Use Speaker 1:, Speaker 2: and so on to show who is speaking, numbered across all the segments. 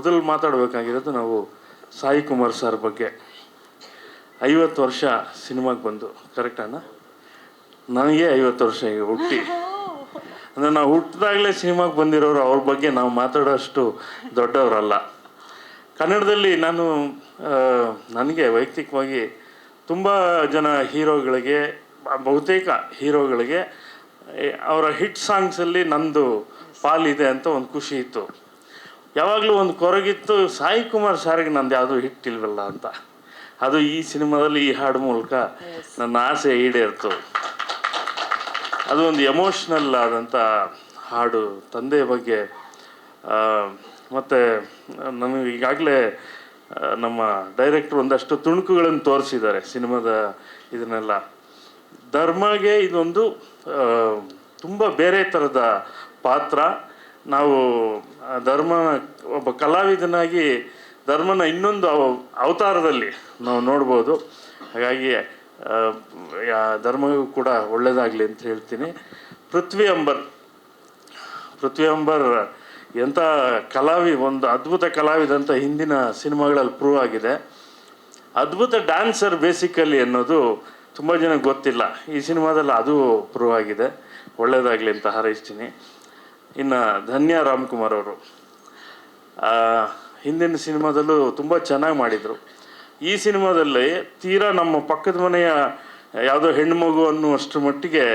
Speaker 1: ಮೊದಲು ಮಾತಾಡಬೇಕಾಗಿರೋದು ನಾವು ಸಾಯಿ ಕುಮಾರ್ ಸರ್ ಬಗ್ಗೆ. 50 ವರ್ಷ ಸಿನಿಮಾಗೆ ಬಂದು, ಕರೆಕ್ಟ್ ಅಣ್ಣ? ನನಗೆ 50 ವರ್ಷ ಈಗ ಹುಟ್ಟಿ, ಅಂದರೆ ನಾವು ಹುಟ್ಟಿದಾಗಲೇ ಸಿನಿಮಾಗೆ ಬಂದಿರೋರು, ಅವ್ರ ಬಗ್ಗೆ ನಾವು ಮಾತಾಡೋಷ್ಟು ದೊಡ್ಡವರಲ್ಲ. ಕನ್ನಡದಲ್ಲಿ ನನಗೆ ವೈಯಕ್ತಿಕವಾಗಿ ತುಂಬ ಜನ ಹೀರೋಗಳಿಗೆ, ಬಹುತೇಕ ಹೀರೋಗಳಿಗೆ ಅವರ ಹಿಟ್ ಸಾಂಗ್ಸಲ್ಲಿ ನಂದು ಪಾಲಿದೆ ಅಂತ ಒಂದು ಖುಷಿ ಇತ್ತು. ಯಾವಾಗಲೂ ಒಂದು ಕೊರಗಿತ್ತು, ಸಾಯಿ ಕುಮಾರ್ ಸಾರಿಗೆ ನಂದು ಯಾವುದೂ ಹಿಟ್ ಇಲ್ವಲ್ಲ ಅಂತ. ಅದು ಈ ಸಿನಿಮಾದಲ್ಲಿ ಈ ಹಾಡು ಮೂಲಕ ನನ್ನ ಆಸೆ ಈಡೇರ್ತು. ಅದು ಒಂದು ಎಮೋಷ್ನಲ್ ಆದಂಥ ಹಾಡು, ತಂದೆಯ ಬಗ್ಗೆ. ಮತ್ತು ನನಗೆ ಈಗಾಗಲೇ ನಮ್ಮ ಡೈರೆಕ್ಟ್ರು ಒಂದಷ್ಟು ತುಣುಕುಗಳನ್ನು ತೋರಿಸಿದ್ದಾರೆ ಸಿನಿಮಾದ ಇದನ್ನೆಲ್ಲ. ಧರ್ಮಗೆ ಇದೊಂದು ತುಂಬ ಬೇರೆ ಥರದ ಪಾತ್ರ. ನಾವು ಒಬ್ಬ ಕಲಾವಿದನಾಗಿ ಧರ್ಮನ ಇನ್ನೊಂದು ಅವತಾರದಲ್ಲಿ ನಾವು ನೋಡ್ಬೋದು. ಹಾಗಾಗಿ ಧರ್ಮಗೂ ಕೂಡ ಒಳ್ಳೆಯದಾಗಲಿ ಅಂತ ಹೇಳ್ತೀನಿ. ಪೃಥ್ವಿ ಅಂಬರ್ ಎಂಥ ಒಂದು ಅದ್ಭುತ ಕಲಾವಿದ ಅಂತ ಹಿಂದಿನ ಸಿನಿಮಾಗಳಲ್ಲಿ ಪ್ರೂವ್ ಆಗಿದೆ. ಅದ್ಭುತ ಡ್ಯಾನ್ಸರ್ ಬೇಸಿಕಲಿ ಅನ್ನೋದು ತುಂಬ ಜನಕ್ಕೆ ಗೊತ್ತಿಲ್ಲ. ಈ ಸಿನಿಮಾದಲ್ಲಿ ಅದು ಪ್ರೂವ್ ಆಗಿದೆ. ಒಳ್ಳೆಯದಾಗಲಿ ಅಂತ ಹಾರೈಸ್ತೀನಿ. ಇನ್ನು ಧನ್ಯ ರಾಮ್ಕುಮಾರ್ ಅವರು ಹಿಂದಿನ ಸಿನಿಮಾದಲ್ಲೂ ತುಂಬ ಚೆನ್ನಾಗಿ ಮಾಡಿದರು. ಈ ಸಿನಿಮಾದಲ್ಲಿ ತೀರಾ ನಮ್ಮ ಪಕ್ಕದ ಮನೆಯ ಯಾವುದೋ ಹೆಣ್ಣುಮಗು ಅನ್ನುವಷ್ಟು ಮಟ್ಟಿಗೆ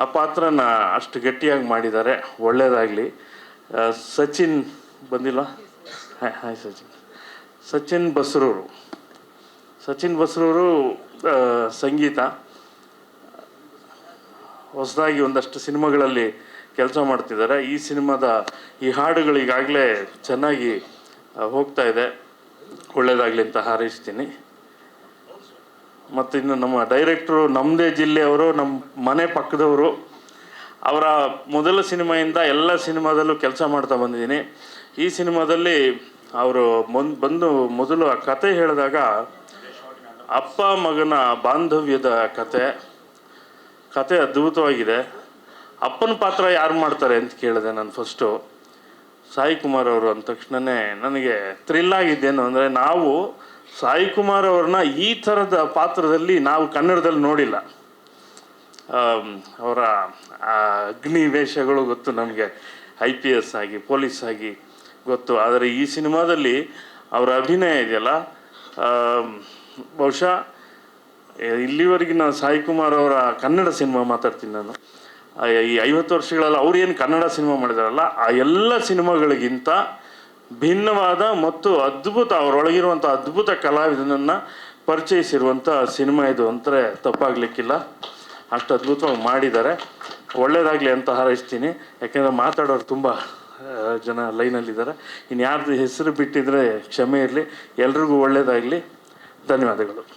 Speaker 1: ಆ ಪಾತ್ರನ ಅಷ್ಟು ಗಟ್ಟಿಯಾಗಿ ಮಾಡಿದ್ದಾರೆ. ಒಳ್ಳೆಯದಾಗಲಿ. ಸಚಿನ್ ಬಂದಿಲ್ಲ? ಹಾಯ್ ಸಚಿನ್ ಬಸ್ರೂರು ಸಂಗೀತ ಹೊಸದಾಗಿ ಒಂದಷ್ಟು ಸಿನಿಮಾಗಳಲ್ಲಿ ಕೆಲಸ ಮಾಡ್ತಿದ್ದಾರೆ. ಈ ಸಿನಿಮಾದ ಈ ಹಾಡುಗಳು ಈಗಾಗಲೇ ಚೆನ್ನಾಗಿ ಹೋಗ್ತಾ ಇದೆ. ಒಳ್ಳೆಯದಾಗಲಿ ಅಂತ ಹಾರೈಸ್ತೀನಿ. ಮತ್ತು ಇನ್ನು ನಮ್ಮ ಡೈರೆಕ್ಟ್ರು ನಮ್ಮದೇ ಜಿಲ್ಲೆಯವರು, ನಮ್ಮ ಮನೆ ಪಕ್ಕದವರು. ಅವರ ಮೊದಲ ಸಿನಿಮಾಯಿಂದ ಎಲ್ಲ ಸಿನಿಮಾದಲ್ಲೂ ಕೆಲಸ ಮಾಡ್ತಾ ಬಂದಿದ್ದೀನಿ. ಈ ಸಿನಿಮಾದಲ್ಲಿ ಅವರು ಮೊದಲು ಆ ಕತೆ ಹೇಳಿದಾಗ ಅಪ್ಪ ಮಗನ ಬಾಂಧವ್ಯದ ಕತೆ ಅದ್ಭುತವಾಗಿದೆ. ಅಪ್ಪನ ಪಾತ್ರ ಯಾರು ಮಾಡ್ತಾರೆ ಅಂತ ಕೇಳಿದೆ ನಾನು ಫಸ್ಟು. ಸಾಯಿ ಕುಮಾರ್ ಅವರು ಅಂದ ತಕ್ಷಣವೇ ನನಗೆ ಥ್ರಿಲ್ ಆಗಿದ್ದೇನು ಅಂದರೆ, ನಾವು ಸಾಯಿ ಕುಮಾರ್ ಅವ್ರನ್ನ ಈ ಥರದ ಪಾತ್ರದಲ್ಲಿ ನಾವು ಕನ್ನಡದಲ್ಲಿ ನೋಡಿಲ್ಲ. ಅವರ ಅಗ್ನಿ ವೇಷಗಳು ಗೊತ್ತು ನಮಗೆ, IPS ಆಗಿ ಪೊಲೀಸ್ ಆಗಿ ಗೊತ್ತು. ಆದರೆ ಈ ಸಿನಿಮಾದಲ್ಲಿ ಅವರ ಅಭಿನಯ ಇದೆಯಲ್ಲ, ಬಹುಶಃ ಇಲ್ಲಿವರೆಗಿನ ಸಾಯಿ ಕುಮಾರ್ ಅವರ ಕನ್ನಡ ಸಿನಿಮಾ ಮಾತಾಡ್ತೀನಿ ನಾನು. ಈ 50 ವರ್ಷಗಳಲ್ಲಿ ಅವ್ರು ಏನು ಕನ್ನಡ ಸಿನಿಮಾ ಮಾಡಿದಾರಲ್ಲ, ಆ ಎಲ್ಲ ಸಿನಿಮಾಗಳಿಗಿಂತ ಭಿನ್ನವಾದ ಮತ್ತು ಅದ್ಭುತ, ಅವರೊಳಗಿರುವಂಥ ಅದ್ಭುತ ಕಲಾವಿದನನ್ನು ಪರಿಚಯಿಸಿರುವಂಥ ಸಿನಿಮಾ ಇದು ಅಂದರೆ ತಪ್ಪಾಗಲಿಕ್ಕಿಲ್ಲ. ಅಷ್ಟು ಅದ್ಭುತವಾಗಿ ಮಾಡಿದ್ದಾರೆ. ಒಳ್ಳೆಯದಾಗಲಿ ಅಂತ ಹಾರೈಸ್ತೀನಿ. ಯಾಕೆಂದರೆ ಮಾತಾಡೋರು ತುಂಬ ಜನ ಲೈನಲ್ಲಿದ್ದಾರೆ. ಇನ್ನು ಯಾರ್ದು ಹೆಸರು ಬಿಟ್ಟಿದ್ರೆ ಕ್ಷಮೆ ಇರಲಿ. ಎಲ್ರಿಗೂ ಒಳ್ಳೆಯದಾಗಲಿ. ಧನ್ಯವಾದಗಳು.